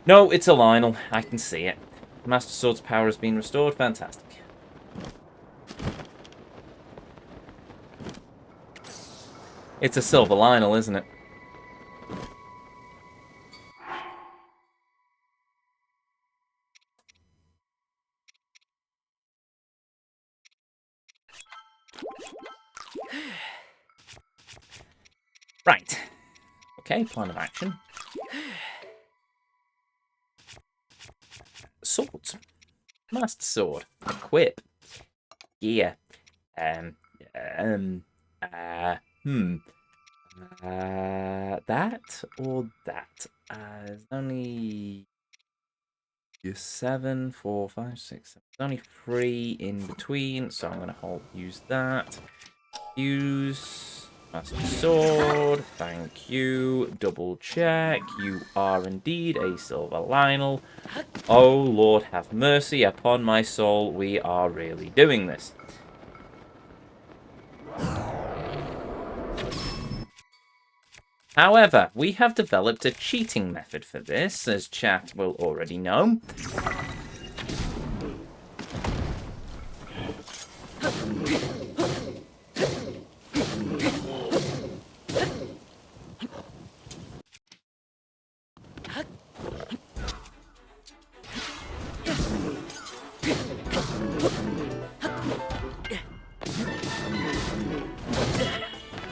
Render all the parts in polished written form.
No, it's a Lionel. I can see it. Master Sword's power has been restored. Fantastic. It's a silver Lionel, isn't it? Right. Okay, plan of action. Swords. Master Sword. Equip. Gear. That or that? There's only 7, 4, 5, 6, 7. There's only 3 in between, so I'm gonna use that. Use Master Sword. Thank you. Double check. You are indeed a silver Lionel. Oh Lord, have mercy upon my soul. We are really doing this. However, we have developed a cheating method for this, as chat will already know.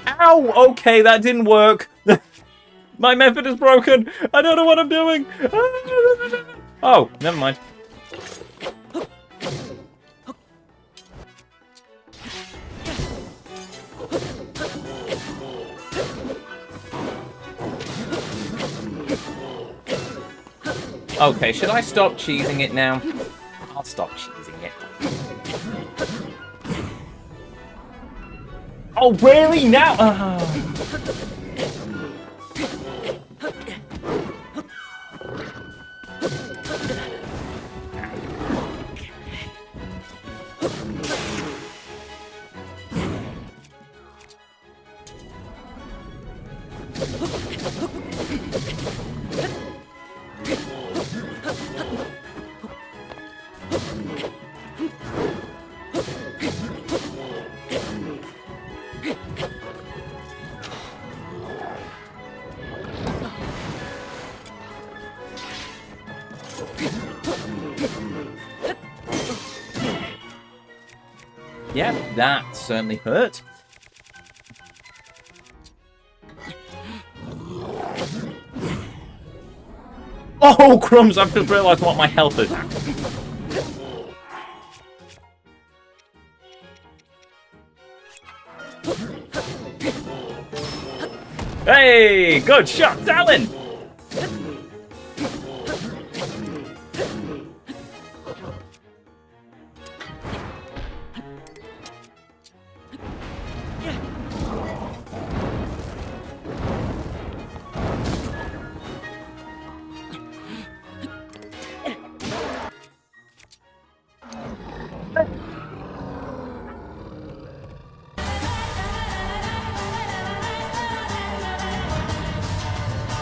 Ow! Okay, that didn't work. My method is broken. I don't know what I'm doing. Oh, never mind. Okay, should I stop cheesing it now? I'll stop cheesing it. Oh, really? Now? Yeah, that certainly hurt. Oh, crumbs! I've just realised what my health is at. Hey! Good shot, Dallin!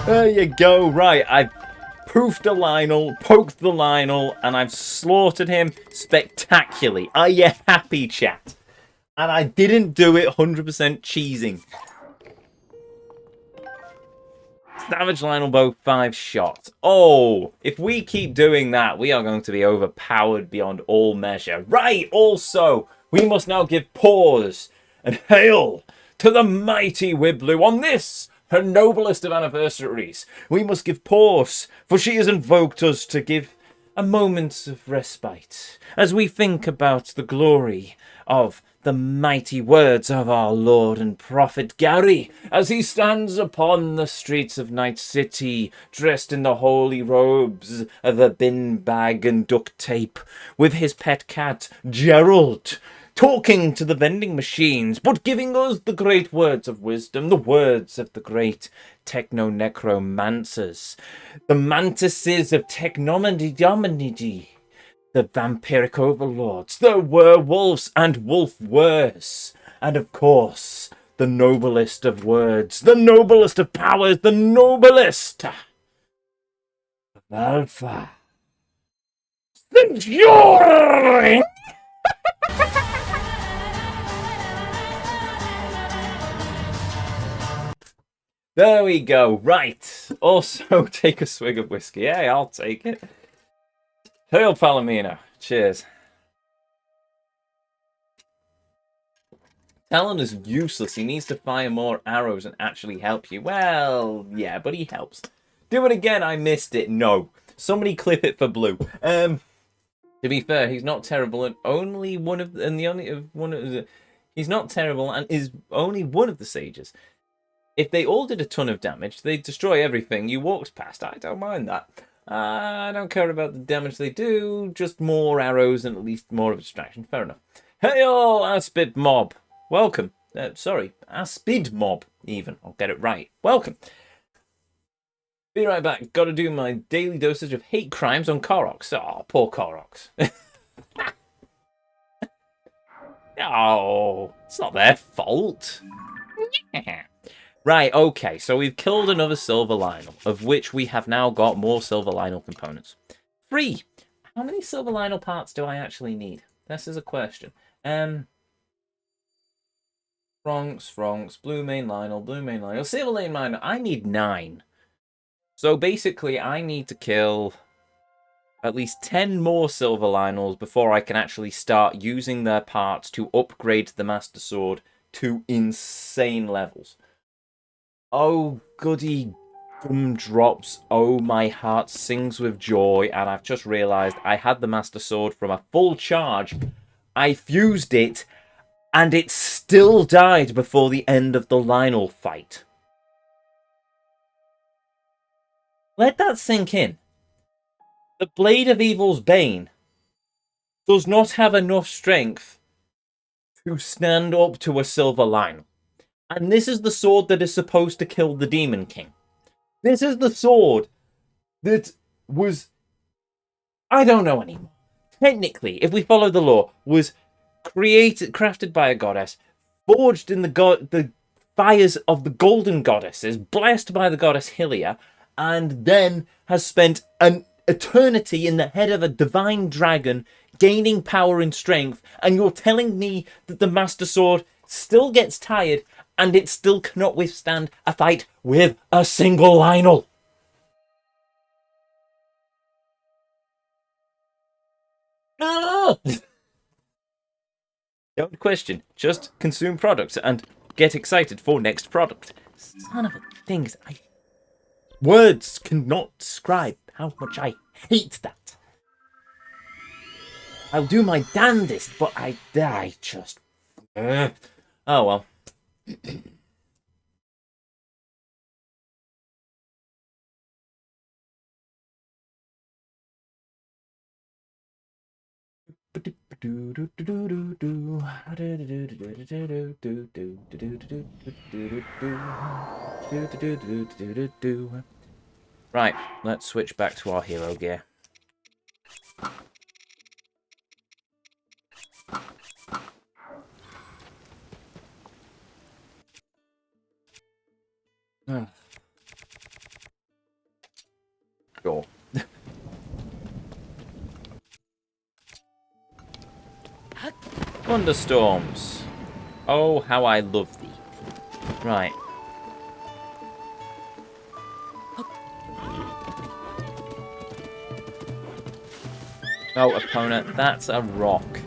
There you go. Right, I've poofed a Lionel, poked the Lionel, and I've slaughtered him spectacularly. Are you happy, chat? And I didn't do it 100% cheesing. Savage Lionel bow 5 shots. Oh, if we keep doing that, we are going to be overpowered beyond all measure. Right, also, we must now give pause and hail to the mighty Wiblu on this, her noblest of anniversaries. We must give pause, for she has invoked us to give a moment of respite as we think about the glory of the mighty words of our Lord and Prophet Gary, as he stands upon the streets of Night City, dressed in the holy robes of a bin bag and duct tape, with his pet cat, Gerald, talking to the vending machines, but giving us the great words of wisdom, the words of the great techno-necromancers, the mantises of technomancy, the vampiric overlords, the werewolves and wolf-wers, and of course, the noblest of words, the noblest of powers, the noblest of Alpha. Enjoy! There we go. Right. Also, take a swig of whiskey. Hey, I'll take it. Hail Palomino. Cheers. Talon is useless. He needs to fire more arrows and actually help you. Well, yeah, but he helps. Do it again. I missed it. No. Somebody clip it for Blue. To be fair, he's not terrible and only one of he's not terrible and is only one of the sages. If they all did a ton of damage, they'd destroy everything you walked past. I don't mind that. I don't care about the damage they do, just more arrows and at least more of a distraction. Fair enough. Hey all, Aspid Mob. Welcome. Sorry, Aspid Mob, even. I'll get it right. Welcome. Be right back. Gotta do my daily dosage of hate crimes on Koroks. Oh, poor Koroks. Oh, it's not their fault. Right, okay, so we've killed another Silver Lionel, of which we have now got more Silver Lionel components. 3! How many Silver Lionel parts do I actually need? This is a question. Fronks, Blue Main Lionel, Silver Lane Lionel. I need 9. So basically, I need to kill at least 10 more Silver Lionels before I can actually start using their parts to upgrade the Master Sword to insane levels. Oh, goody gumdrops. Oh, my heart sings with joy. And I've just realised I had the Master Sword from a full charge. I fused it, and it still died before the end of the Lionel fight. Let that sink in. The Blade of Evil's Bane does not have enough strength to stand up to a Silver Lionel. And this is the sword that is supposed to kill the Demon King. This is the sword that was... I don't know anymore. Technically, if we follow the lore, was crafted by a goddess, forged in the fires of the golden goddesses, blessed by the goddess Hylia, and then has spent an eternity in the head of a divine dragon, gaining power and strength, and you're telling me that the Master Sword still gets tired and it still cannot withstand a fight with a single Lionel. Ah! Don't question, just consume products and get excited for next product. Son of a things, words cannot describe how much I hate that. I'll do my damnedest, but I just... Oh well. Right, let's switch back to our hero gear. Sure. Thunderstorms. Oh, how I love thee. Right. Oh, opponent, that's a rock.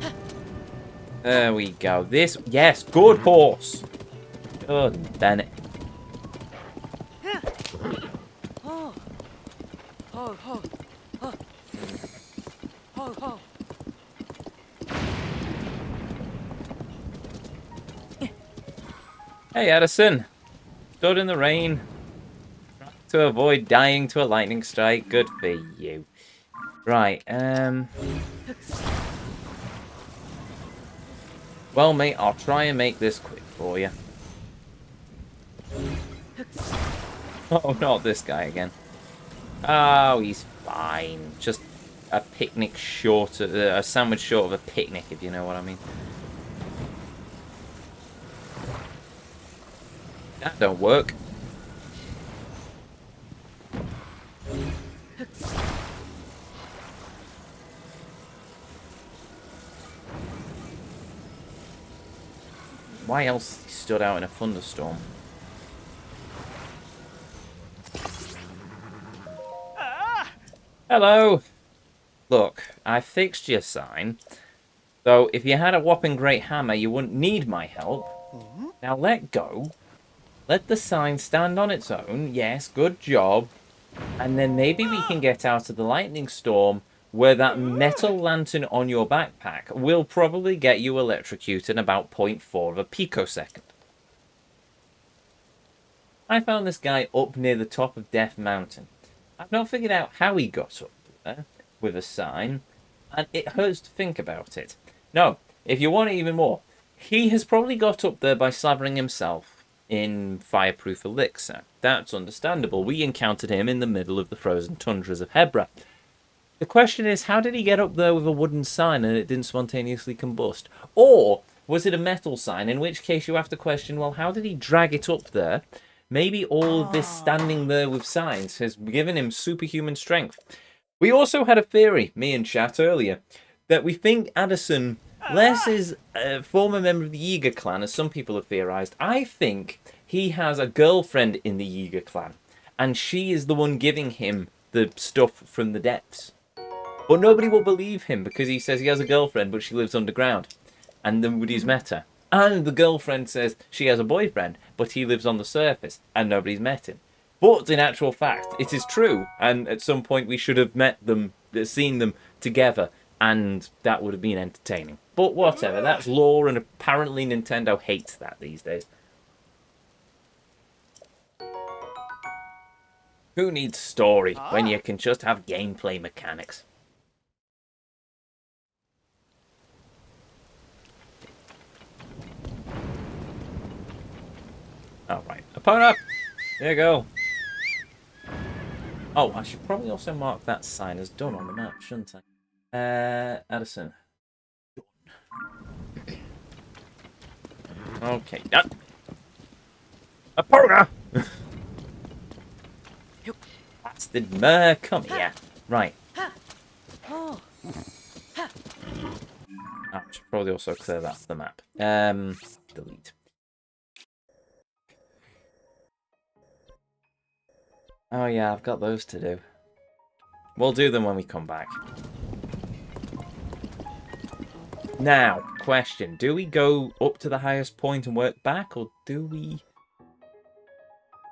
There we go. This, yes, good horse. Good, Bennett. Hey, Edison. Stood in the rain to avoid dying to a lightning strike. Good for you. Right, well, mate, I'll try and make this quick for you. Oh, not this guy again. Oh, he's fine. Just a picnic short, a sandwich short of a picnic, if you know what I mean. That don't work. Why else he stood out in a thunderstorm? Hello! Look, I fixed your sign. So if you had a whopping great hammer, you wouldn't need my help. Now let go. Let the sign stand on its own. Yes, good job. And then maybe we can get out of the lightning storm where that metal lantern on your backpack will probably get you electrocuted in about 0.4 of a picosecond. I found this guy up near the top of Death Mountain. I've not figured out how he got up there with a sign, and it hurts to think about it. No, if you want it even more, he has probably got up there by slavering himself in fireproof elixir. That's understandable. We encountered him in the middle of the frozen tundras of Hebra. The question is, how did he get up there with a wooden sign and it didn't spontaneously combust? Or was it a metal sign, in which case you have to question, well, how did he drag it up there? Maybe all of this standing there with signs has given him superhuman strength. We also had a theory, me and chat earlier, that we think Addison less is a former member of the Yiga clan, as some people have theorized. I think he has a girlfriend in the Yiga clan, and she is the one giving him the stuff from the depths. But nobody will believe him because he says he has a girlfriend, but she lives underground, and nobody's met her. And the girlfriend says she has a boyfriend, but he lives on the surface, and nobody's met him. But in actual fact, it is true, and at some point we should have met them, seen them together, and that would have been entertaining. But whatever, that's lore, and apparently Nintendo hates that these days. Who needs story when you can just have gameplay mechanics? Oh, right. Epona! There you go. Oh, I should probably also mark that sign as done on the map, shouldn't I? Addison. Okay. Epona! Bastard mare, come here. Right. I should probably also clear that off the map. Delete. Oh yeah, I've got those to do. We'll do them when we come back. Now, question. Do we go up to the highest point and work back, or do we...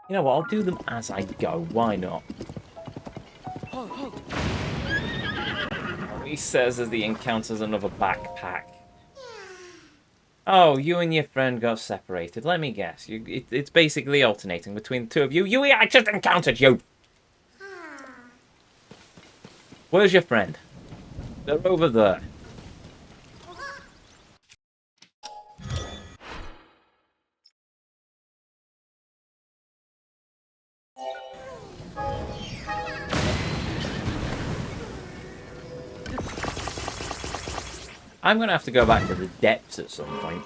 You know what, I'll do them as I go. Why not? He says as he encounters another backpack. Oh, you and your friend got separated. Let me guess. It's basically alternating between the two of you. I just encountered you! Where's your friend? They're over there. I'm going to have to go back to the depths at some point.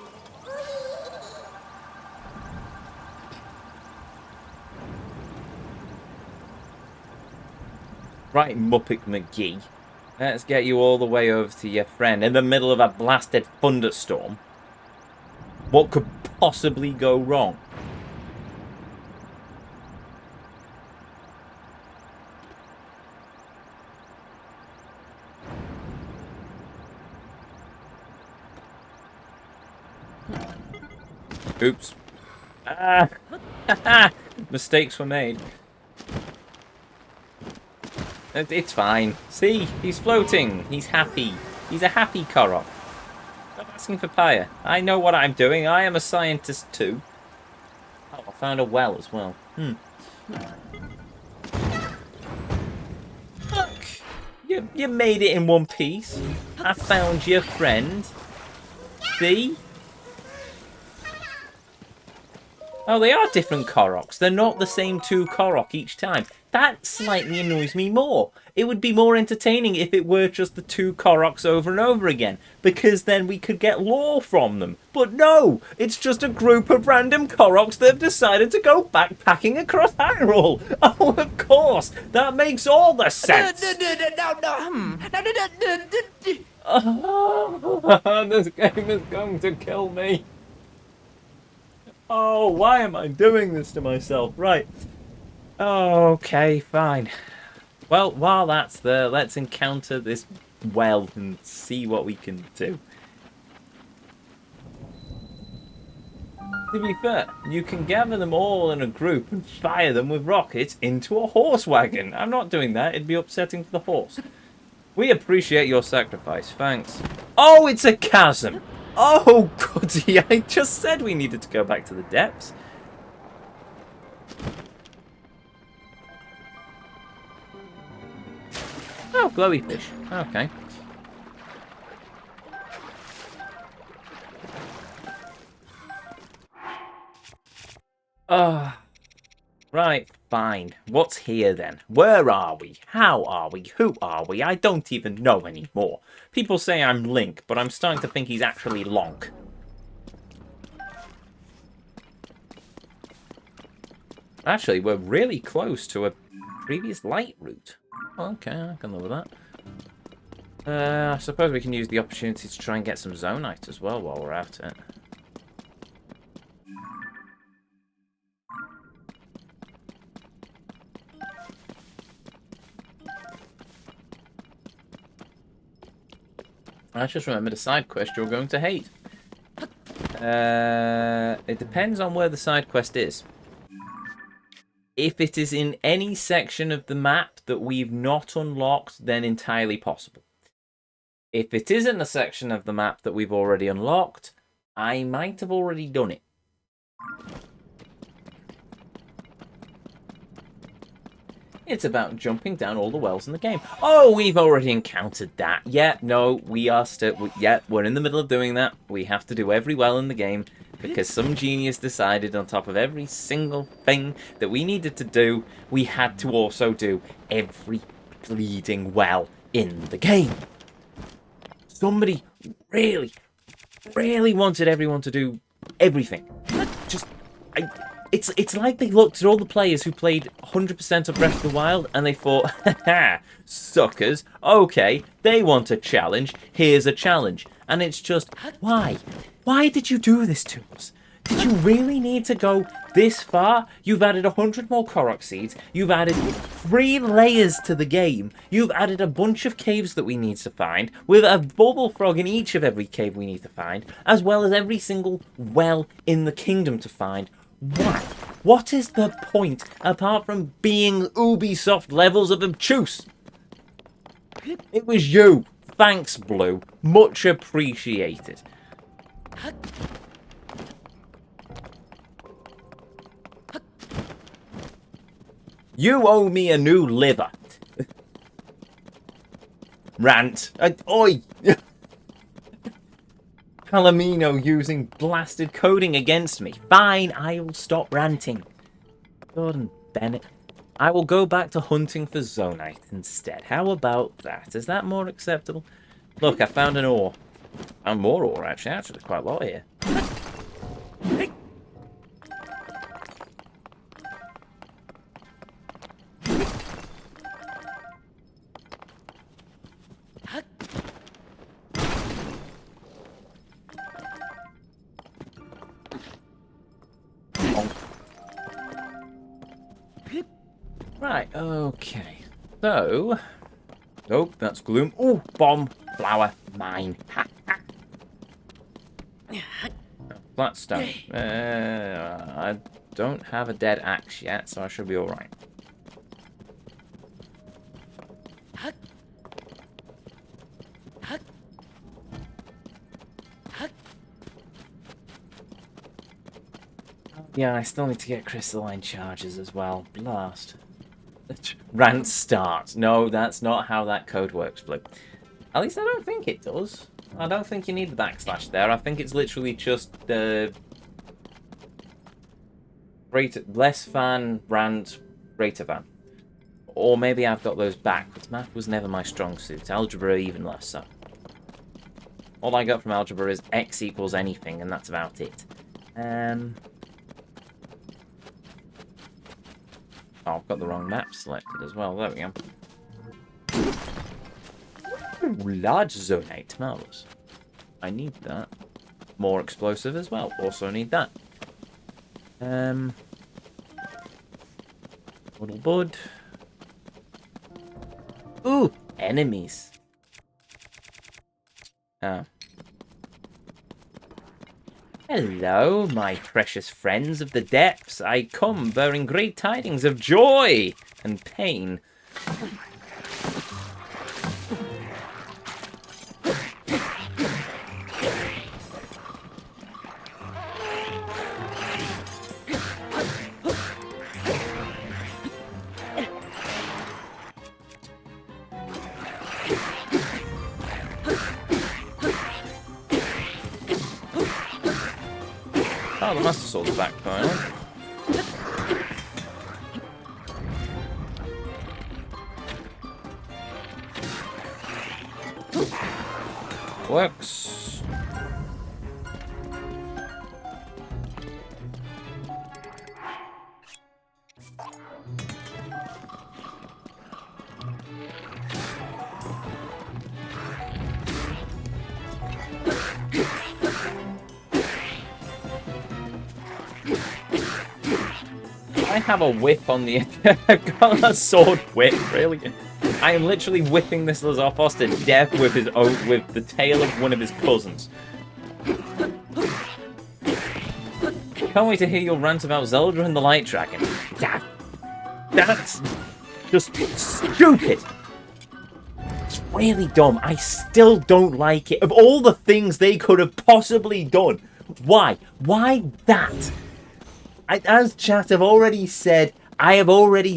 Right, Muppet McGee. Let's get you all the way over to your friend in the middle of a blasted thunderstorm. What could possibly go wrong? Oops. Ah! Mistakes were made. It's fine. See? He's floating. He's happy. He's a happy Korok. Stop asking for fire. I know what I'm doing. I am a scientist too. Oh, I found a well as well. Look! You made it in one piece. I found your friend. See? Oh, they are different Koroks. They're not the same two Korok each time. That slightly annoys me more. It would be more entertaining if it were just the two Koroks over and over again, because then we could get lore from them. But no, it's just a group of random Koroks that have decided to go backpacking across Hyrule. Oh, of course. That makes all the sense. Oh, this game is going to kill me. Oh, why am I doing this to myself? Right. Okay, fine. Well, while that's there, let's encounter this well and see what we can do. To be fair, you can gather them all in a group and fire them with rockets into a horse wagon. I'm not doing that. It'd be upsetting for the horse. We appreciate your sacrifice. Thanks. Oh, it's a chasm. Oh, goody. I just said we needed to go back to the depths. Oh, glowy fish. Okay. Right, fine. What's here then? Where are we? How are we? Who are we? I don't even know anymore. People say I'm Link, but I'm starting to think he's actually Lonk. Actually, we're really close to a previous light route. Okay, I can live with that. I suppose we can use the opportunity to try and get some Zonite as well while we're at it. I just remembered a side quest you're going to hate. It depends on where the side quest is. If it is in any section of the map that we've not unlocked, then entirely possible. If it is in a section of the map that we've already unlocked, I might have already done it. It's about jumping down all the wells in the game. Oh, we've already encountered that. Yeah, no, we are still... Yeah, we're in the middle of doing that. We have to do every well in the game because some genius decided on top of every single thing that we needed to do, we had to also do every bleeding well in the game. Somebody really, really wanted everyone to do everything. It's like they looked at all the players who played 100% of Breath of the Wild and they thought, haha, suckers, okay, they want a challenge, here's a challenge. And it's just, why? Why did you do this to us? Did you really need to go this far? You've added 100 more Korok seeds, you've added 3 layers to the game, you've added a bunch of caves that we need to find, with a bubble frog in each of every cave we need to find, as well as every single well in the kingdom to find. Why? What is the point apart from being Ubisoft levels of obtuse? It was you. Thanks, Blue. Much appreciated. You owe me a new liver. Rant. Oi! Palomino using blasted coding against me. Fine, I will stop ranting. Gordon Bennett. I will go back to hunting for Zonite instead. How about that? Is that more acceptable? Look, I found an ore. And more ore, actually. Actually, there's quite a lot here. Right, okay. So... Oh, that's gloom. Oh, bomb, flower, mine. Ha, ha. Flat stone. I don't have a dead axe yet, so I should be alright. Yeah, I still need to get crystalline charges as well. Blast. Rants start. No, that's not how that code works, Blue. At least I don't think it does. I don't think you need the backslash there. I think it's literally just the... less fan, rant, greater fan. Or maybe I've got those backwards. Math was never my strong suit. Algebra even less so. All I got from algebra is x equals anything, and that's about it. Oh, I've got the wrong map selected as well. There we go. Large zonate. Marvellous. I need that. More explosive as well. Also need that. Little bud. Ooh, enemies. Oh. Hello, my precious friends of the depths. I come bearing great tidings of joy and pain. Oh, the Master Sword's back finally. Works. I have a whip on the I've got a sword whip, really. I am literally whipping this Lizarphos to death with with the tail of one of his cousins. Can't wait to hear your rant about Zelda and the Light Dragon. That's just stupid. It's really dumb. I still don't like it. Of all the things they could have possibly done, why? Why that? As chat have already said, I've already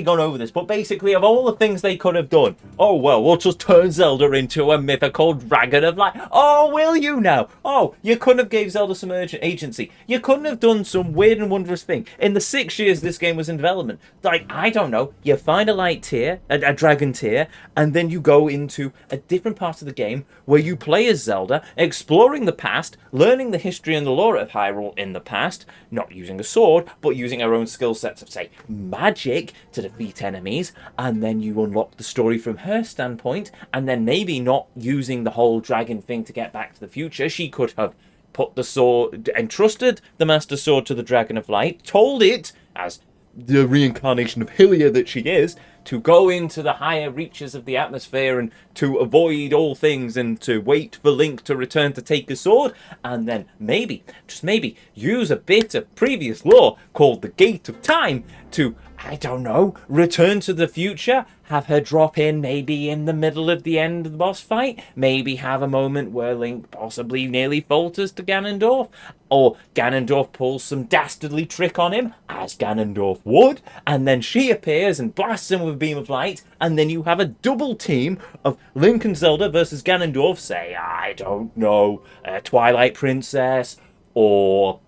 gone over this, but basically, of all the things they could have done, oh, well, we'll just turn Zelda into a mythical dragon of light. Oh, will you now? Oh, you couldn't have gave Zelda some agency. You couldn't have done some weird and wondrous thing. In the 6 years this game was in development, like, I don't know, you find a light tier, a dragon tier, and then you go into a different part of the game where you play as Zelda, exploring the past, learning the history and the lore of Hyrule in the past, not using a sword, but using our own skill sets of, say, magic to defeat enemies, and then you unlock the story from her standpoint, and then maybe not using the whole dragon thing to get back to the future. She could have put the sword, entrusted the Master Sword to the Dragon of Light, told it, as the reincarnation of Hylia that she is, to go into the higher reaches of the atmosphere and to avoid all things and to wait for Link to return to take his sword, and then maybe, just maybe, use a bit of previous lore called the Gate of Time to, I don't know, return to the future, have her drop in maybe in the middle of the end of the boss fight, maybe have a moment where Link possibly nearly falters to Ganondorf, or Ganondorf pulls some dastardly trick on him, as Ganondorf would, and then she appears and blasts him with a beam of light, and then you have a double team of Link and Zelda versus Ganondorf, say, I don't know, Twilight Princess, or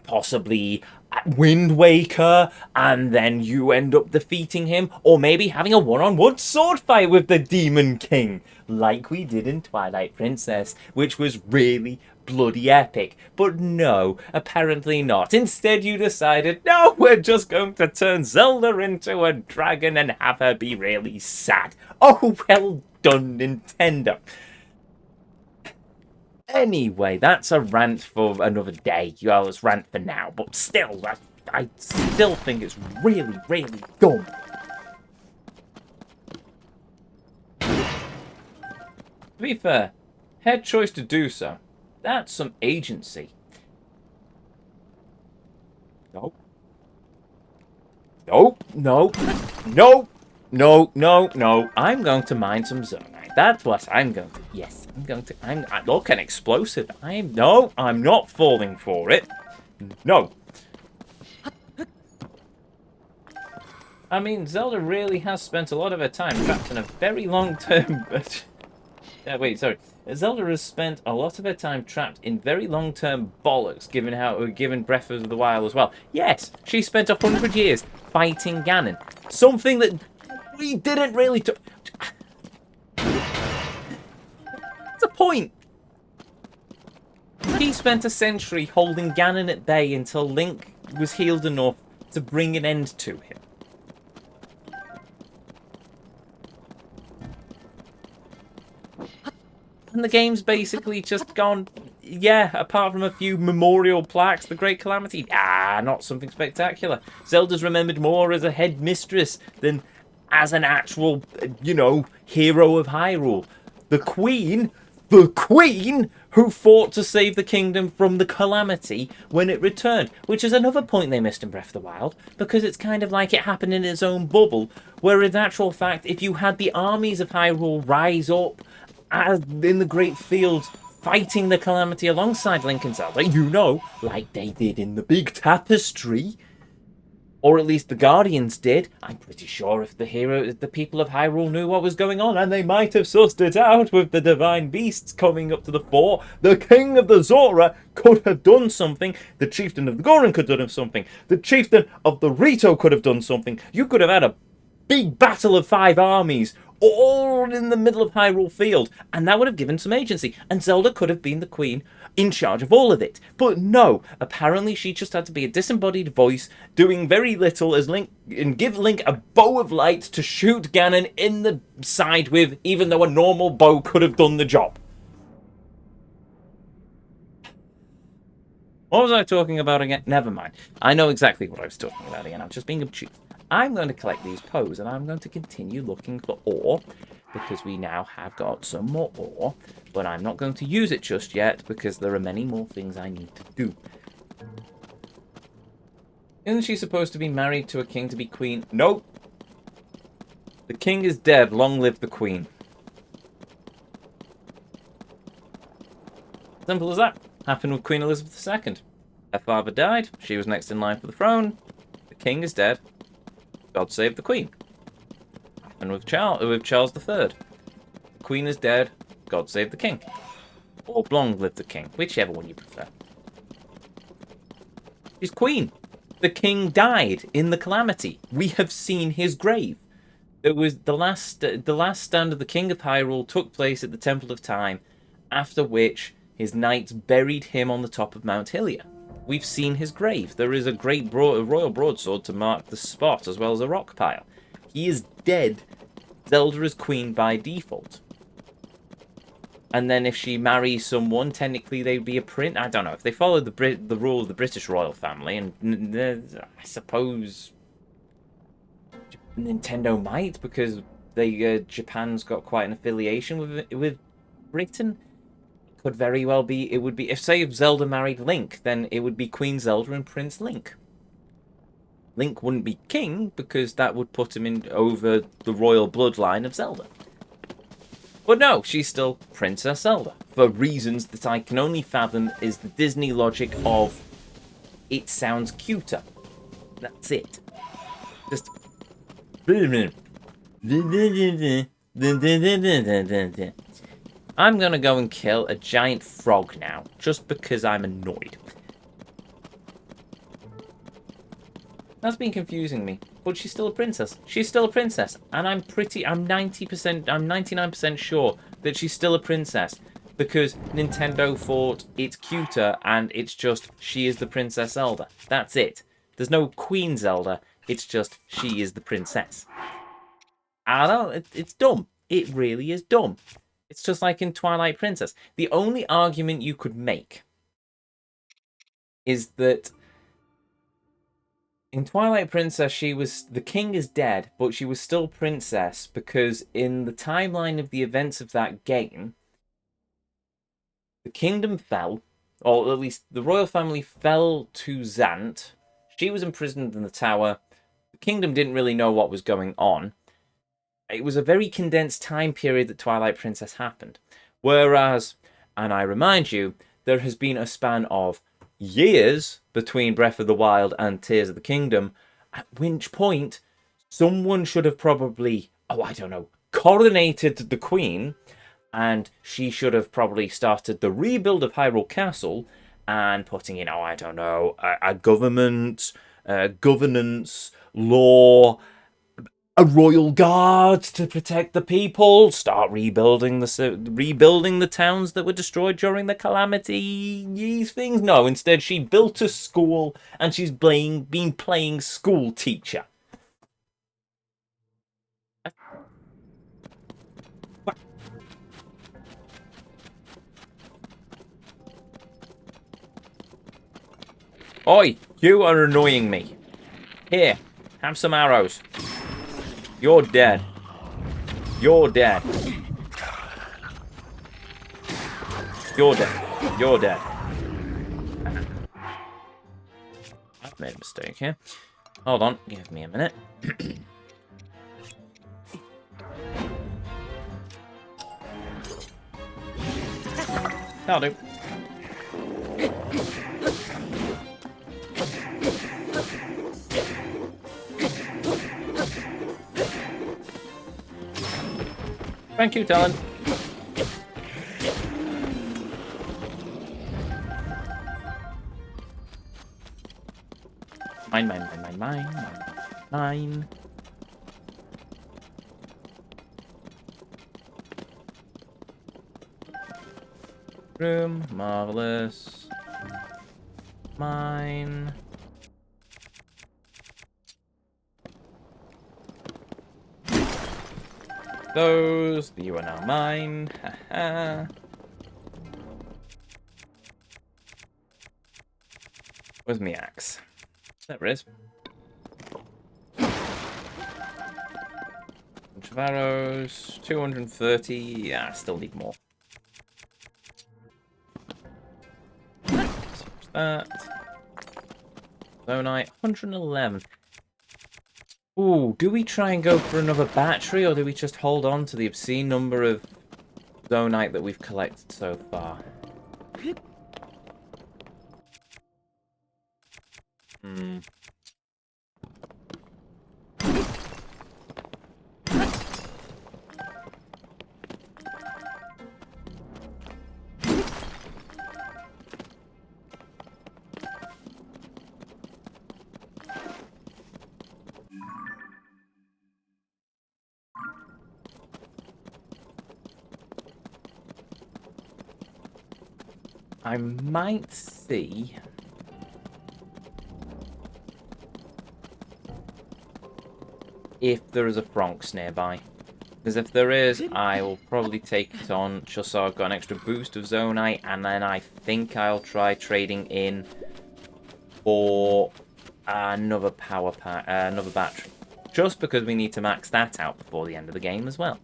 possibly Wind Waker, and then you end up defeating him, or maybe having a one-on-one sword fight with the Demon King, like we did in Twilight Princess, which was really bloody epic. But no, apparently not. Instead you decided, no, we're just going to turn Zelda into a dragon and have her be really sad. Oh, well done, Nintendo. Anyway, that's a rant for another day. Well, it's rant for now, but still, I still think it's really, really dumb. To be fair, her choice to do so, that's some agency. Nope. Nope, no, no, no, no, no. I'm going to mine some Zonite. That's what I'm going to. Yes, look, an explosive. I'm not falling for it. No. I mean, Zelda really has spent a lot of her time trapped in a very long-term... wait, sorry. Zelda has spent a lot of her time trapped in very long-term bollocks, given Breath of the Wild as well. Yes, she spent 100 years fighting Ganon. Something that we didn't really... What's the point? He spent a century holding Ganon at bay until Link was healed enough to bring an end to him. And the game's basically just gone, Yeah, apart from a few memorial plaques, the Great Calamity, not something spectacular. Zelda's remembered more as a headmistress than as an actual, hero of Hyrule. The Queen who fought to save the kingdom from the calamity when it returned, which is another point they missed in Breath of the Wild, because it's kind of like it happened in its own bubble, where in actual fact, if you had the armies of Hyrule rise up as in the Great Field fighting the calamity alongside Link and Zelda, like they did in the big tapestry, or at least the Guardians did. I'm pretty sure if the people of Hyrule knew what was going on, and they might have sussed it out with the divine beasts coming up to the fore, the king of the Zora could have done something, the chieftain of the Goron could have done something, the chieftain of the Rito could have done something. You could have had a big battle of 5 armies all in the middle of Hyrule Field, and that would have given some agency, and Zelda could have been the queen in charge of all of it. But no, apparently she just had to be a disembodied voice doing very little as Link, and give Link a bow of light to shoot Ganon in the side with, even though a normal bow could have done the job. What was I talking about again? Never mind. I know exactly what I was talking about again. I'm just being obtuse. I'm going to collect these Poes, and I'm going to continue looking for ore, because we now have got some more ore, but I'm not going to use it just yet, because there are many more things I need to do. Isn't she supposed to be married to a king to be queen? Nope. The king is dead. Long live the queen. Simple as that. Happened with Queen Elizabeth II. Her father died. She was next in line for the throne. The king is dead. God save the queen. And with Charles III. The queen is dead. God save the king. Or long live the king. Whichever one you prefer. She's queen. The king died in the calamity. We have seen his grave. It was the last stand of the King of Hyrule took place at the Temple of Time, after which his knights buried him on the top of Mount Hylia. We've seen his grave. There is a great royal broadsword to mark the spot, as well as a rock pile. He is dead. Zelda is queen by default. And then if she marries someone, technically they'd be a prince. I don't know. If they follow the rule of the British royal family, and I suppose Nintendo might, because Japan's got quite an affiliation with Britain. Could very well be, it would be, if Zelda married Link, then it would be Queen Zelda and Prince Link. Link wouldn't be king, because that would put him in over the royal bloodline of Zelda. But no, she's still Princess Zelda, for reasons that I can only fathom is the Disney logic of, it sounds cuter. That's it. Just... I'm gonna go and kill a giant frog now, just because I'm annoyed. That's been confusing me, but she's still a princess. She's still a princess, and I'm 99% sure that she's still a princess, because Nintendo thought it's cuter, and it's just, she is the Princess Zelda. That's it. There's no Queen Zelda, it's just, she is the princess. I don't know, it's dumb. It really is dumb. It's just like in Twilight Princess. The only argument you could make is that in Twilight Princess, the king is dead, but she was still princess, because in the timeline of the events of that game, the kingdom fell, or at least the royal family fell to Zant. She was imprisoned in the tower. The kingdom didn't really know what was going on. It was a very condensed time period that Twilight Princess happened. Whereas, and I remind you, there has been a span of years between Breath of the Wild and Tears of the Kingdom, at which point someone should have probably, coronated the Queen, and she should have probably started the rebuild of Hyrule Castle and putting in, a government, governance, law, a royal guard to protect the people, start rebuilding the towns that were destroyed during the calamity. These things. No, instead she built a school and she's been playing school teacher. Oi, you are annoying me. Here, have some arrows. You're dead. You're dead. You're dead. You're dead. I've made a mistake here. Hold on, give me a minute. That'll do. Thank you, Talon. Mine. Room, marvelous. Mine. Those, you are now mine. Haha. Where's my axe? There it is. Bunch of arrows. 230. Yeah, I still need more. That. Zonite, 111. Ooh, do we try and go for another battery, or do we just hold on to the obscene number of Zonite that we've collected so far? I might see if there is a Bronx nearby. Because if there is, I will probably take it on just so I've got an extra boost of Zonite, and then I think I'll try trading in for another power pack, another battery. Just because we need to max that out before the end of the game as well.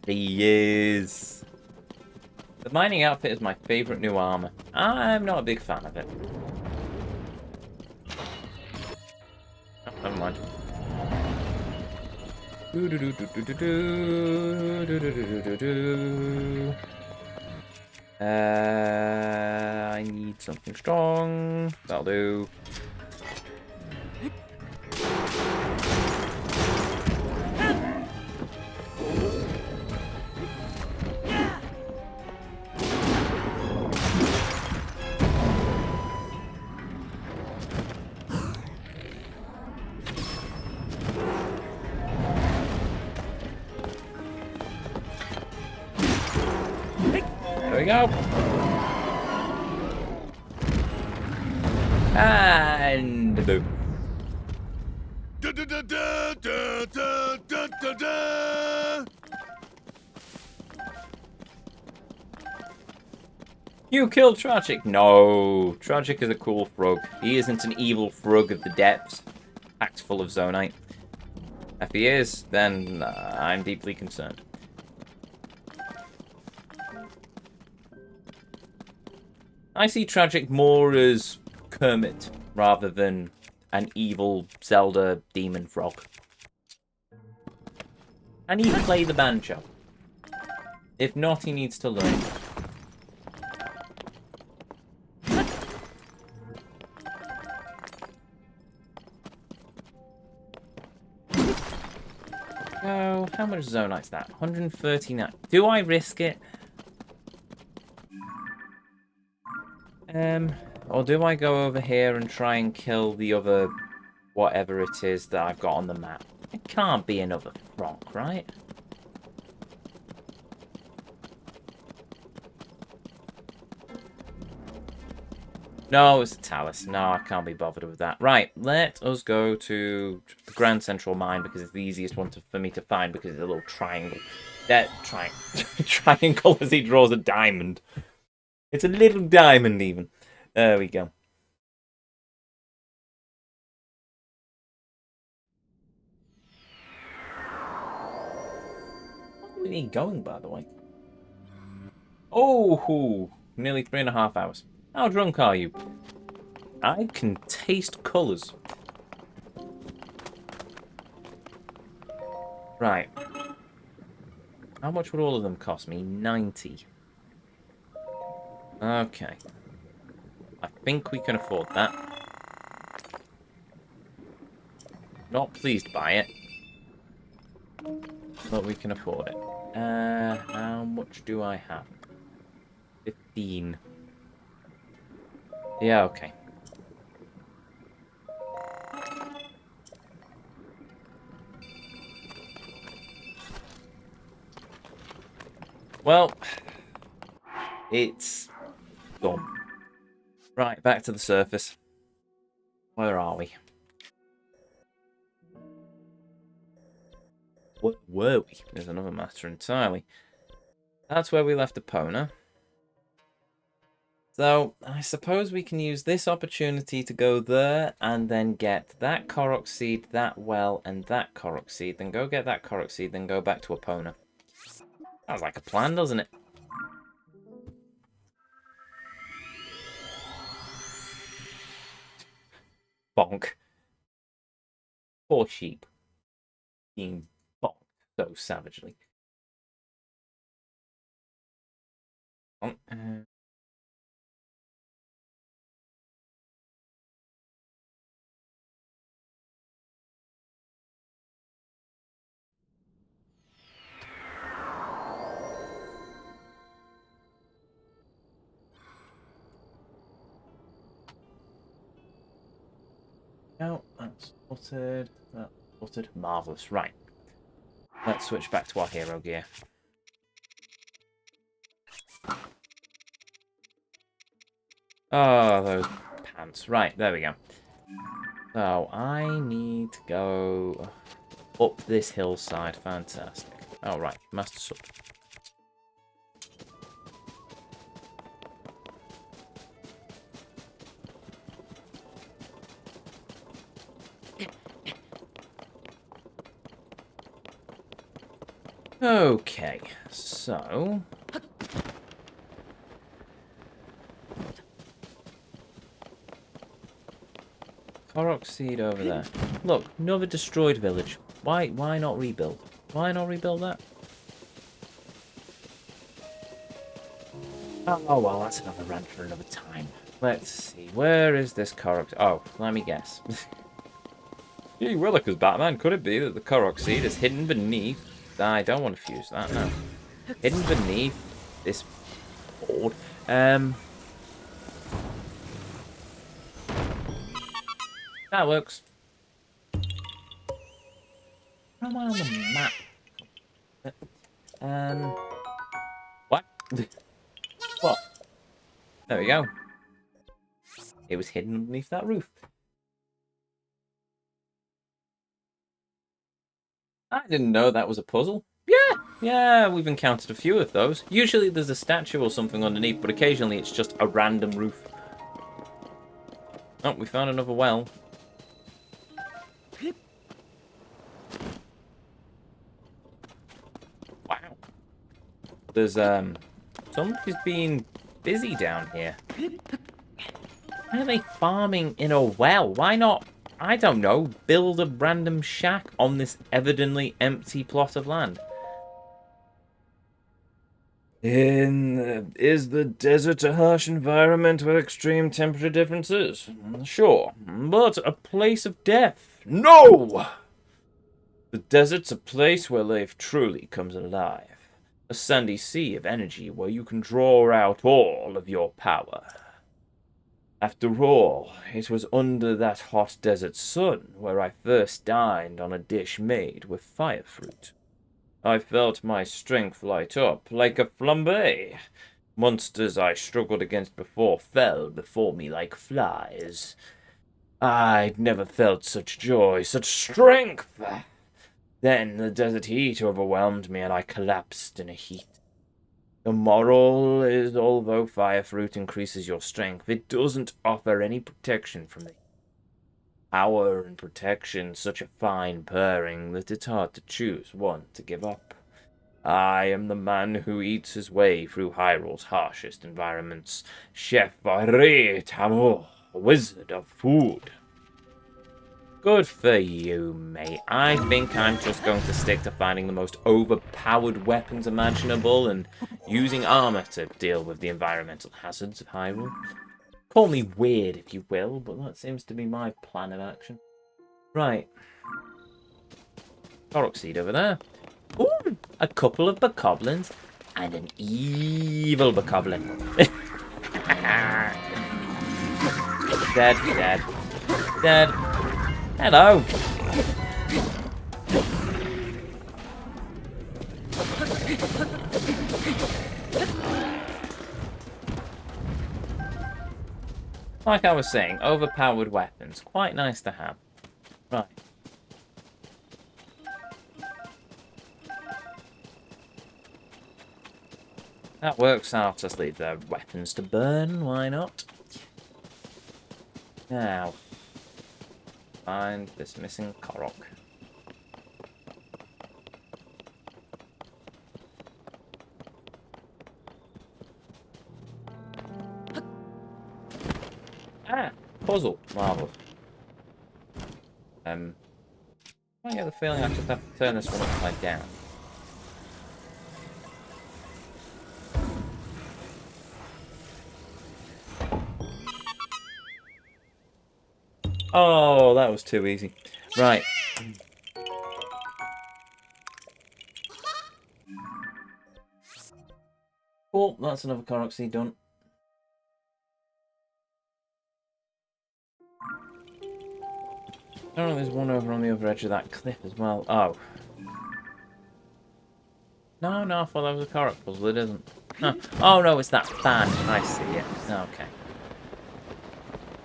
There he is. The mining outfit is my favorite new armor. I'm not a big fan of it. Oh, never mind. I need something strong. That'll do. There we go. And boom. You killed Tragic. No, Tragic is a cool frog. He isn't an evil frog of the depths, packed full of Zonite. If he is, then I'm deeply concerned. I see Tragic more as Kermit rather than an evil Zelda demon frog. And he can play the banjo. If not, he needs to learn. So, how much Zonite's that? 139. Do I risk it? Or do I go over here and try and kill the other whatever it is that I've got on the map? It can't be another frog, right? No, it's a Talus. No, I can't be bothered with that. Right, let us go to the Grand Central Mine because it's the easiest one for me to find because it's a little triangle. That triangle as he draws a diamond. It's a little diamond even. There we go. Where are we going, by the way? Oh, nearly 3.5 hours. How drunk are you? I can taste colours. Right. How much would all of them cost me? 90. Okay. I think we can afford that. Not pleased by it. But we can afford it. How much do I have? 15. Yeah, okay. Well, it's done. Right, back to the surface. Where are we? Where were we? There's another master entirely. That's where we left Epona. So, I suppose we can use this opportunity to go there and then get that Korok seed, that well, and that Korok seed. Then go get that Korok seed, then go back to Epona. Sounds like a plan, doesn't it? Bonk. Poor sheep. Being bonked so savagely. No, that's sorted. That's sorted. Marvellous. Right. Let's switch back to our hero gear. Oh, those pants. Right, there we go. So, I need to go up this hillside. Fantastic. Oh, right. Master Sword. Okay, so... Korok seed over there. Look, another destroyed village. Why not rebuild? Why not rebuild that? Oh, well, that's another rant for another time. Let's see. Where is this Korok? Oh, let me guess. Gee willikers, Batman. Could it be that the Korok seed is hidden beneath... I don't want to fuse that, no. Hidden beneath this board. That works. How am I on the map? What? What? There we go. It was hidden underneath that roof. I didn't know that was a puzzle. Yeah, we've encountered a few of those. Usually there's a statue or something underneath, but occasionally it's just a random roof. Oh, we found another well. Wow. There's, somebody's being busy down here. Why are they farming in a well? Why not, I don't know, build a random shack on this evidently empty plot of land? Is the desert a harsh environment with extreme temperature differences? Sure, but a place of death? No! The desert's a place where life truly comes alive. A sandy sea of energy where you can draw out all of your power. After all, it was under that hot desert sun where I first dined on a dish made with fire fruit. I felt my strength light up like a flambe. Monsters I struggled against before fell before me like flies. I'd never felt such joy, such strength. Then the desert heat overwhelmed me and I collapsed in a heat. The moral is, although fire fruit increases your strength, it doesn't offer any protection from the power and protection, such a fine pairing that it's hard to choose one to give up. I am the man who eats his way through Hyrule's harshest environments. Chef Tamo, wizard of food. Good for you, mate. I think I'm just going to stick to finding the most overpowered weapons imaginable and using armor to deal with the environmental hazards of Hyrule. Call me weird, if you will, but that seems to be my plan of action. Right. Korok seed over there. Ooh, a couple of bokoblins and an evil bokoblin. Dead, dead, dead. Hello. Like I was saying, overpowered weapons. Quite nice to have. Right. That works out. Just leave their weapons to burn. Why not? Now, find this missing Korok. Ah, puzzle. Marvel. I get the feeling I just have to turn this one upside down. Oh, that was too easy. Right. Cool, that's another Korok seed done. Oh, there's one over on the other edge of that cliff as well. Oh. No, I thought that was a Korok puzzle. It isn't. No. Oh, no, it's that fan. I see it. Okay.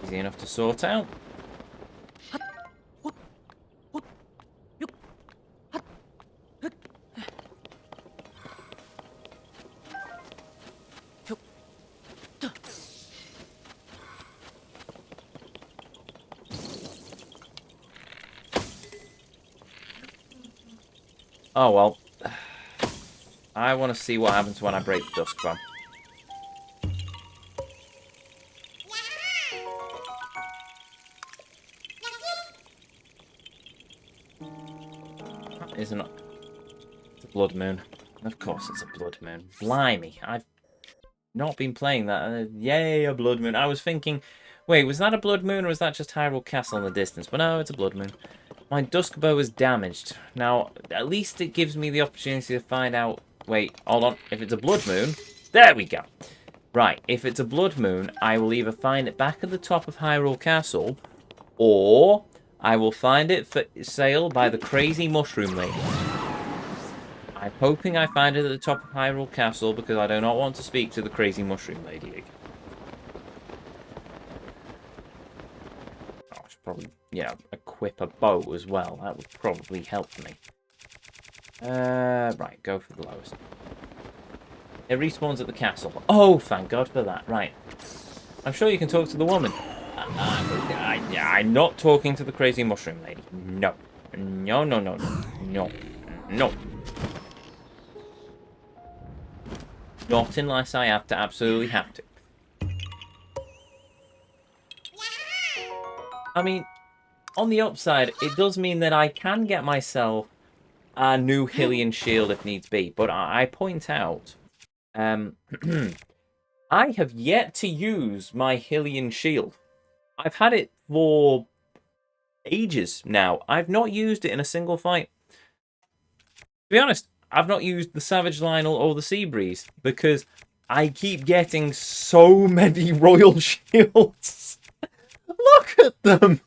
Easy enough to sort out. Oh, well. I want to see what happens when I break the Dusk Bomb. That isn't... It's a Blood Moon. Of course it's a Blood Moon. Blimey. I've not been playing that. Yay, a Blood Moon. I was thinking... Wait, was that a Blood Moon or was that just Hyrule Castle in the distance? But no, it's a Blood Moon. My Dusk Bow is damaged. Now, at least it gives me the opportunity to find out... Wait, hold on. If it's a Blood Moon... There we go. Right, if it's a Blood Moon, I will either find it back at the top of Hyrule Castle, or I will find it for sale by the Crazy Mushroom Lady. I'm hoping I find it at the top of Hyrule Castle, because I do not want to speak to the Crazy Mushroom Lady again. Oh, I should probably... Yeah, equip a bow as well. That would probably help me. Right, go for the lowest. It respawns at the castle. Oh, thank God for that. Right. I'm sure you can talk to the woman. I'm not talking to the Crazy Mushroom Lady. No. No, no, no, no. No. No. Not unless I have to absolutely have to. I mean... On the upside, it does mean that I can get myself a new Hylian shield if needs be. But I point out, I have yet to use my Hylian shield. I've had it for ages now. I've not used it in a single fight. To be honest, I've not used the Savage Lionel or the Sea Breeze because I keep getting so many royal shields. Look at them!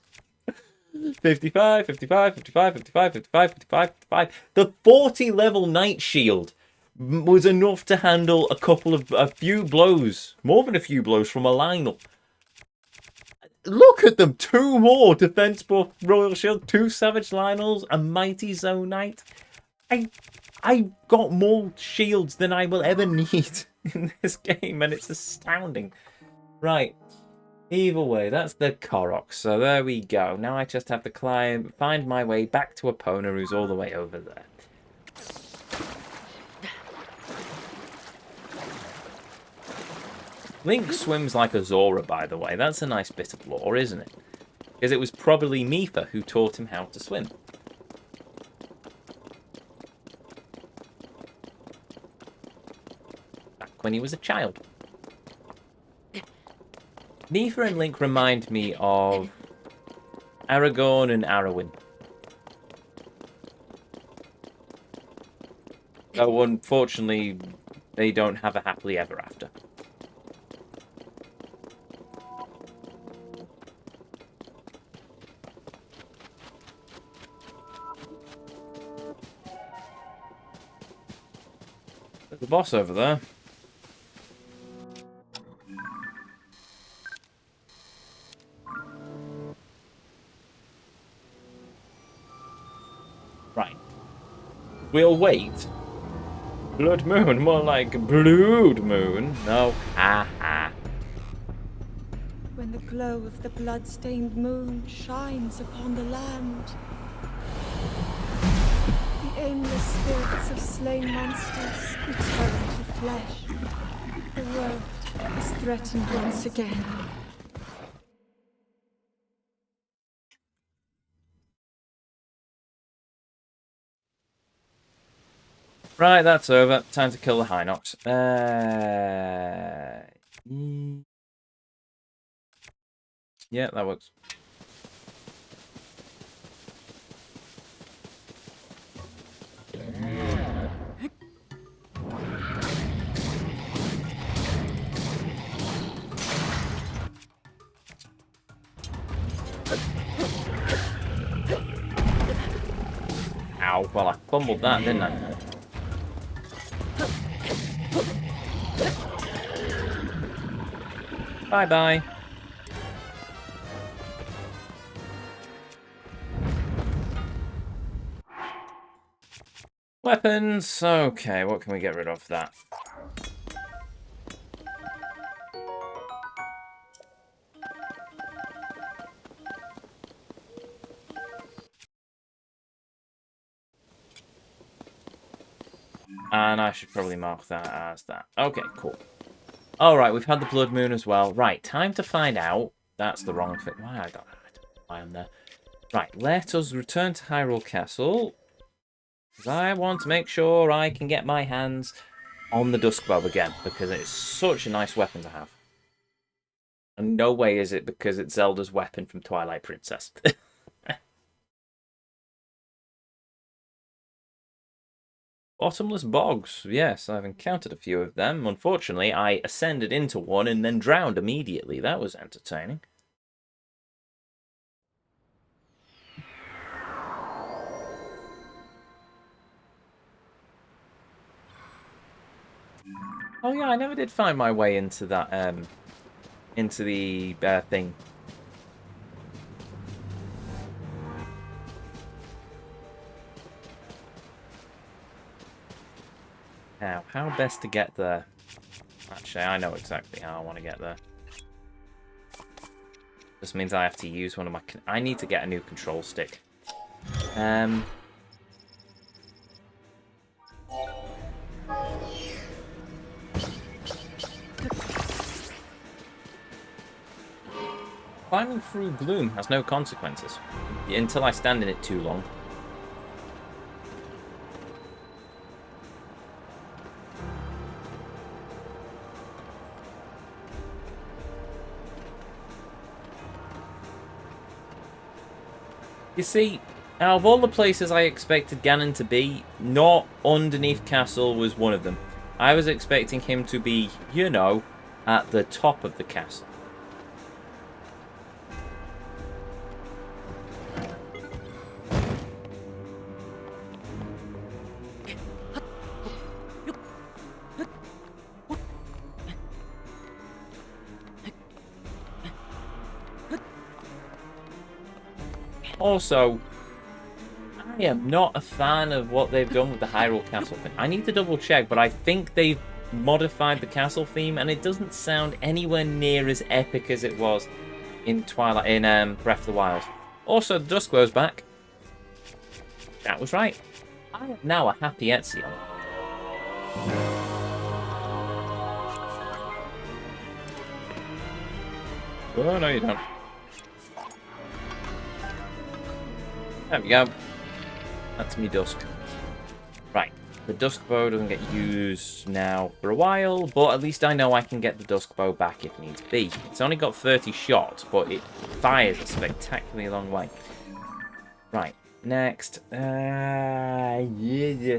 55, 55, 55, 55, 55, 55, 55. The 40 level Night Shield was enough to handle a few blows. More than a few blows from a Lionel. Look at them! 2 more Defense Buff Royal Shield, 2 Savage Lionels, a Mighty Zonite. I got more shields than I will ever need in this game, and it's astounding. Right. Either way, that's the Korok. So there we go. Now I just have to find my way back to Epona, who's all the way over there. Link swims like a Zora, by the way. That's a nice bit of lore, isn't it? Because it was probably Mipha who taught him how to swim. Back when he was a child. Mipha and Link remind me of Aragorn and Arwen. Though unfortunately, they don't have a happily ever after. There's the boss over there. Right. We'll wait. Blood Moon, more like Blood Moon. No, ha ha. When the glow of the blood-stained moon shines upon the land, the aimless spirits of slain monsters return to flesh. The world is threatened once again. Right, that's over. Time to kill the Hinox. Yeah, that works. Ow, well I fumbled that, didn't I? Bye-bye. Weapons. Okay, what can we get rid of that? And I should probably mark that as that. Okay, cool. Alright, we've had the Blood Moon as well. Right, time to find out. That's the wrong thing. Why I don't know why I'm there. Right, let us return to Hyrule Castle. Because I want to make sure I can get my hands on the Dusk Bow again. Because it's such a nice weapon to have. And no way is it because it's Zelda's weapon from Twilight Princess. Bottomless bogs. Yes, I've encountered a few of them. Unfortunately, I ascended into one and then drowned immediately. That was entertaining. Oh yeah, I never did find my way into that, into the thing. Now, how best to get there? Actually, I know exactly how I want to get there. This means I have to use one of my... I need to get a new control stick. Climbing through gloom has no consequences. Until I stand in it too long. You see, out of all the places I expected Ganon to be, not underneath castle was one of them. I was expecting him to be, you know, at the top of the castle. Also, I am not a fan of what they've done with the Hyrule Castle thing. I need to double check, but I think they've modified the castle theme, and it doesn't sound anywhere near as epic as it was in Breath of the Wild. Also, the Dusk Glow's back. That was right. I am now a happy Ezio. Oh, no, you don't. There we go. That's me Dusk. Right. The Dusk Bow doesn't get used now for a while, but at least I know I can get the Dusk Bow back if needs be. It's only got 30 shots, but it fires a spectacularly long way. Right. Next. Yeah,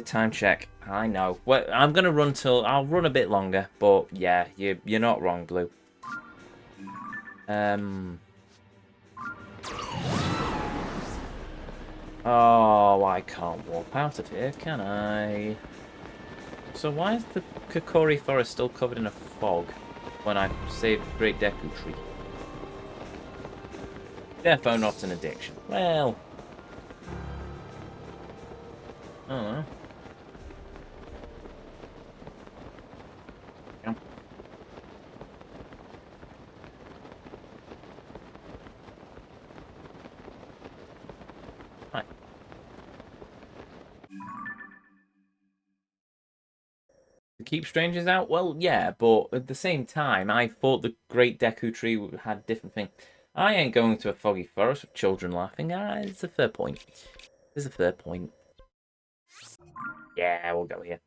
time check. I know. Well, I'm going to run till... I'll run a bit longer, but yeah, you're not wrong, Blue. Oh, I can't walk out of here, can I? So why is the Kokori Forest still covered in a fog when I saved the Great Deku Tree? Therefore not an addiction. Well... I don't know. Yeah. Right. To keep strangers out? Well, yeah, but at the same time, I thought the Great Deku Tree had different thing. I ain't going to a foggy forest with children laughing. It's a fair point. It's a fair point. Yeah, we'll go here.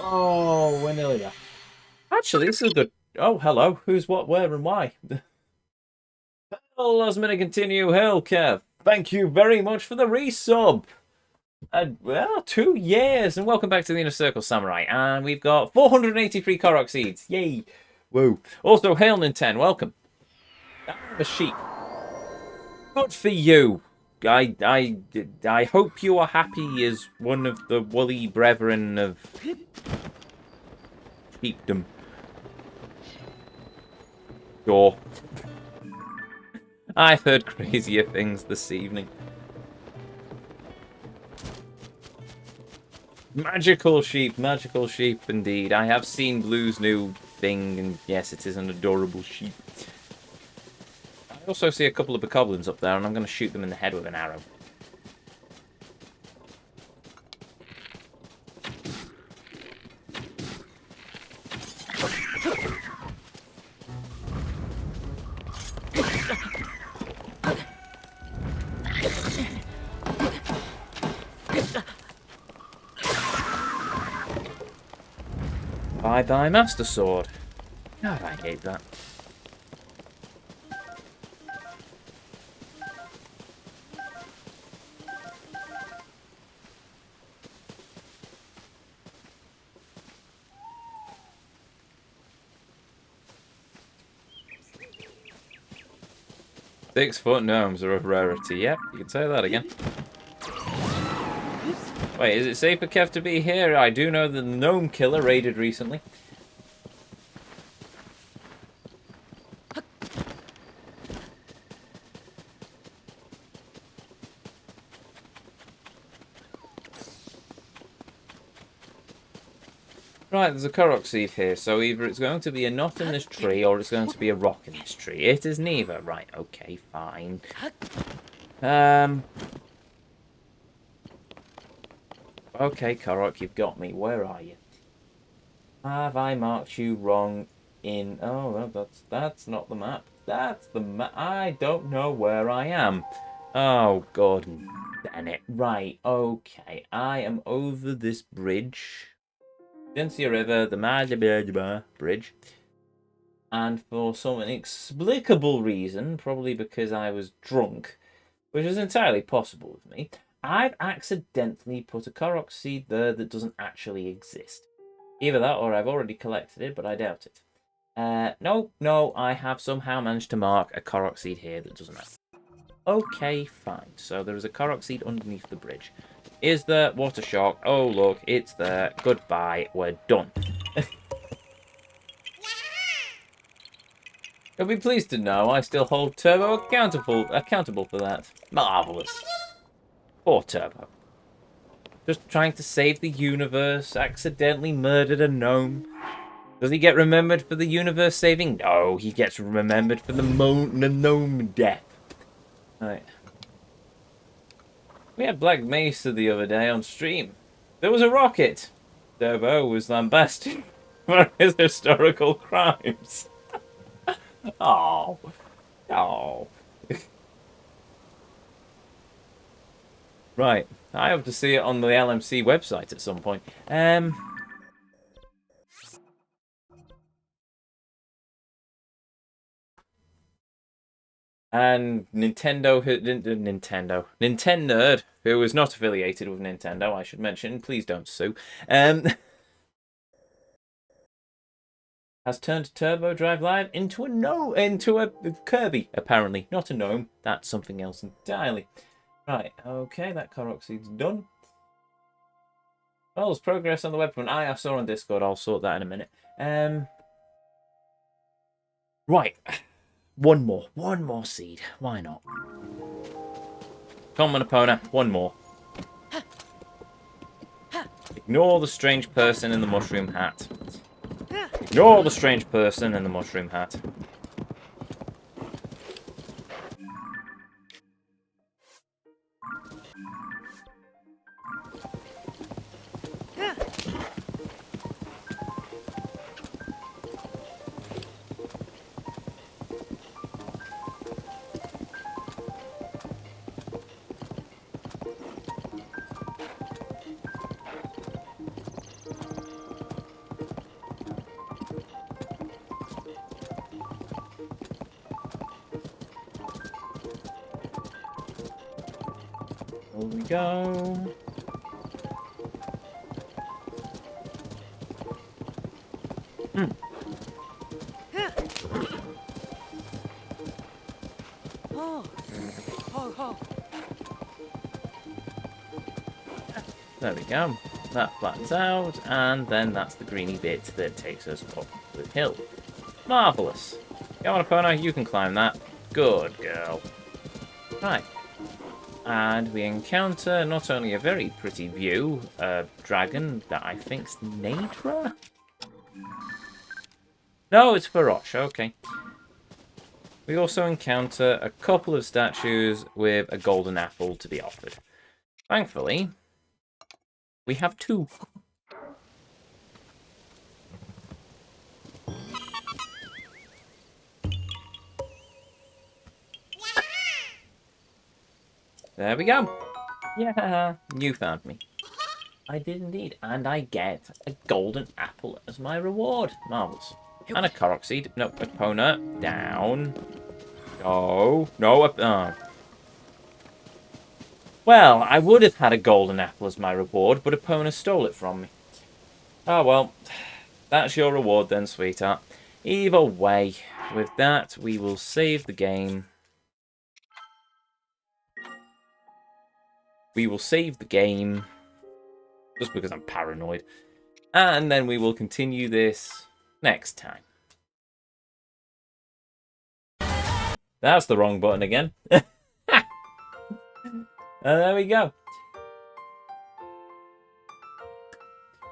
Oh, we're nearly there. Actually, this is good. Oh, hello. Who's what, where, and why? Allows me to continue. Hell, Kev. Thank you very much for the resub. Well, 2 years. And welcome back to the Inner Circle Samurai. And we've got 483 Korok seeds. Yay. Woo. Also, Hail Ninten. Welcome. I'm a sheep. Good for you. I hope you are happy as one of the woolly brethren of sheepdom. Sure. I've heard crazier things this evening. Magical sheep indeed. I have seen Blue's new thing, and yes, it is an adorable sheep. I also see a couple of bokoblins up there, and I'm going to shoot them in the head with an arrow. Bye-bye, Master Sword. God, I hate that. Six-foot gnomes are a rarity. Yep, you can say that again. Wait, is it safe for Kev to be here? I do know that the gnome killer raided recently. Right, there's a Korok seed here, so either it's going to be a knot in this tree or it's going to be a rock in this tree. It is neither. Right, okay, fine. Okay, Korok, you've got me. Where are you? Have I marked you wrong in... Oh, well, that's not the map. That's the map. I don't know where I am. Oh, God damn it. Right, okay. I am over this bridge. Gencia River, the Madaba Bridge. And for some inexplicable reason, probably because I was drunk, which is entirely possible with me, I've accidentally put a Korok seed there that doesn't actually exist. Either that or I've already collected it, but I doubt it. No, I have somehow managed to mark a Korok seed here that doesn't have. Okay, fine. So there is a Korok seed underneath the bridge. Is there? What a shock. Oh, look, it's there. Goodbye. We're done. You'll be pleased to know I still hold Turbo accountable for that. Marvelous. Poor Turbo. Just trying to save the universe, accidentally murdered a gnome. Does he get remembered for the universe saving? No, he gets remembered for the gnome death. Right. We had Black Mesa the other day on stream. There was a rocket. Turbo was lambasted for his historical crimes. Oh. Oh. Right. I hope to see it on the LMC website at some point. And Nintendo, who is not affiliated with Nintendo, I should mention, please don't sue, has turned Turbo Drive Live into a Kirby, apparently. Not a gnome, that's something else entirely. Right, okay, that Koroxy's done. Well, there's progress on the web front. I saw on Discord, I'll sort that in a minute. Right. One more seed. Why not? Come on, Epona. One more. Ignore the strange person in the mushroom hat. Ignore the strange person in the mushroom hat. Here we go. There we go. That flattens out, and then that's the greeny bit that takes us up the hill. Marvellous. Come on, Epona, you can climb that. Good girl. Right. And we encounter not only a very pretty view, a dragon that I think's Nadra? No, it's Farosh, okay. We also encounter a couple of statues with a golden apple to be offered. Thankfully, we have two. There we go. Yeah, you found me. I did indeed, and I get a golden apple as my reward. Marvellous. And a Korok seed. No, Epona. Down. No. No, oh. Well, I would have had a golden apple as my reward, but Epona stole it from me. Oh, well. That's your reward then, sweetheart. Either way, with that, we will save the game. We will save the game. Just because I'm paranoid. And then we will continue this next time. That's the wrong button again. And there we go.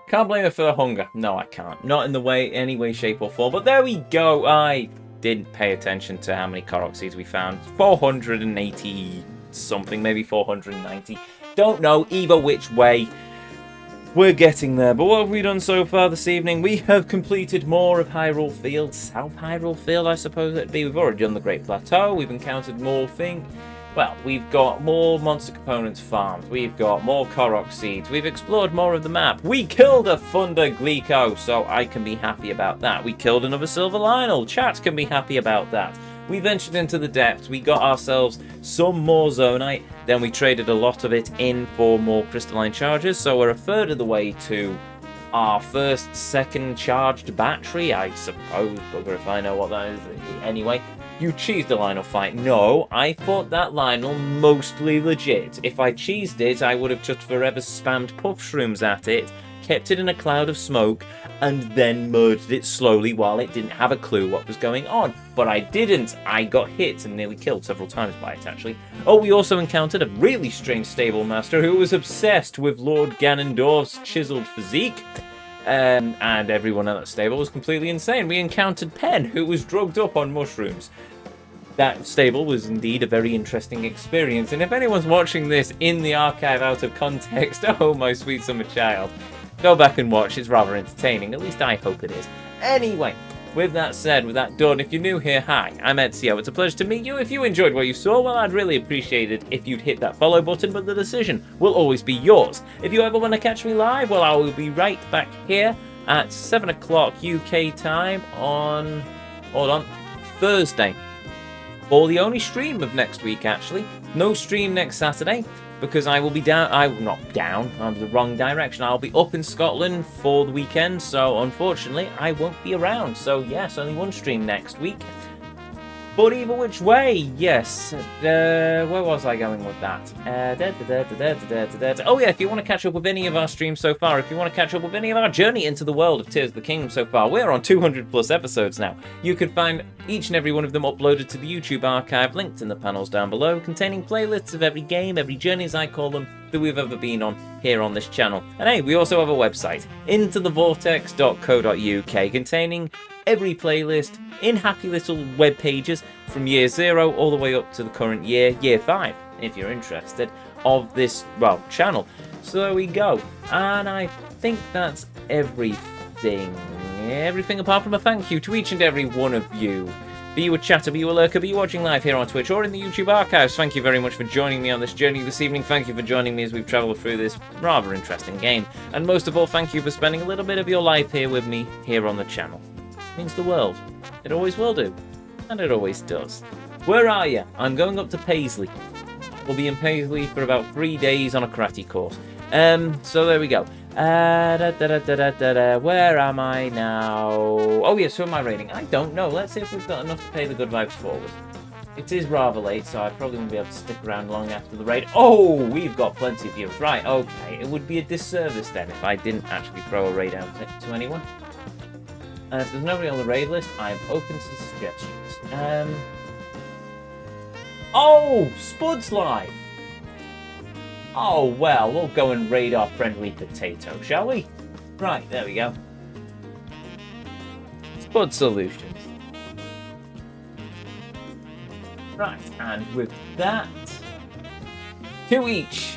Can't blame her for the hunger. No, I can't. Not in any way, shape or form. But there we go. I didn't pay attention to how many Korok seeds we found. 480 something, maybe 490. Don't know either which way. We're getting there, but what have we done so far this evening? We have completed more of Hyrule Field, South Hyrule Field, I suppose it'd be. We've already done the Great Plateau, we've encountered more things. Well, we've got more monster components farmed, we've got more Korok seeds, we've explored more of the map. We killed a Thunder Glico, so I can be happy about that. We killed another Silver Lionel, chat can be happy about that. We ventured into the depths, we got ourselves some more Zonite, then we traded a lot of it in for more crystalline charges, so we're a third of the way to our second charged battery, I suppose, bugger if I know what that is. Anyway, you cheesed a Lionel fight. No, I thought that Lionel mostly legit. If I cheesed it, I would have just forever spammed puff shrooms at it, kept it in a cloud of smoke, and then merged it slowly while it didn't have a clue what was going on. But I didn't. I got hit and nearly killed several times by it, actually. Oh, we also encountered a really strange stable master who was obsessed with Lord Ganondorf's chiseled physique. And everyone at that stable was completely insane. We encountered Pen, who was drugged up on mushrooms. That stable was indeed a very interesting experience, and if anyone's watching this in the archive out of context, oh my sweet summer child, go back and watch, it's rather entertaining, at least I hope it is. Anyway, with that said, with that done, if you're new here, hi, I'm Ezio, it's a pleasure to meet you. If you enjoyed what you saw, well, I'd really appreciate it if you'd hit that follow button, but the decision will always be yours. If you ever want to catch me live, well, I will be right back here at 7 o'clock UK time on Thursday. For the only stream of next week, actually. No stream next Saturday, because I will be down. I'm the wrong direction. I'll be up in Scotland for the weekend, so unfortunately, I won't be around. So, yes, only one stream next week. But either which way, yes. Where was I going with that? Oh yeah, if you want to catch up with any of our streams so far, if you want to catch up with any of our journey into the world of Tears of the Kingdom so far, we're on 200 plus episodes now. You can find each and every one of them uploaded to the YouTube archive, linked in the panels down below, containing playlists of every game, every journey as I call them, that we've ever been on here on this channel. And hey, we also have a website, intothevortex.co.uk, containing every playlist in happy little web pages from year 0 all the way up to the current year 5, if you're interested, of this, well, channel. So there we go. And I think that's everything. Everything apart from a thank you to each and every one of you. Be you a chatter, be you a lurker, be you watching live here on Twitch or in the YouTube archives, thank you very much for joining me on this journey this evening. Thank you for joining me as we've travelled through this rather interesting game. And most of all, thank you for spending a little bit of your life here with me, here on the channel. It means the world. It always will do. And it always does. Where are you? I'm going up to Paisley. We'll be in Paisley for about 3 days on a karate course. So there we go. Where am I now? Oh yes, who am I rating? I don't know. Let's see if we've got enough to pay the good vibes forward. It is rather late, so I probably won't be able to stick around long after the raid. Oh, we've got plenty of viewers. Right, okay. It would be a disservice then if I didn't actually throw a raid out to anyone. And if there's nobody on the raid list, I'm open to suggestions. Oh, Spud's live. Oh, well, we'll go and raid our friendly potato, shall we? Right, there we go. Spud Solutions. Right, and with that, to each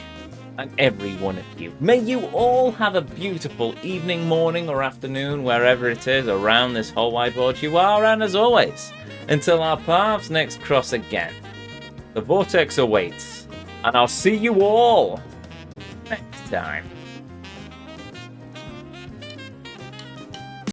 and every one of you, may you all have a beautiful evening, morning, or afternoon, wherever it is around this whole wide world you are, and as always, until our paths next cross again, the Vortex awaits. And I'll see you all next time.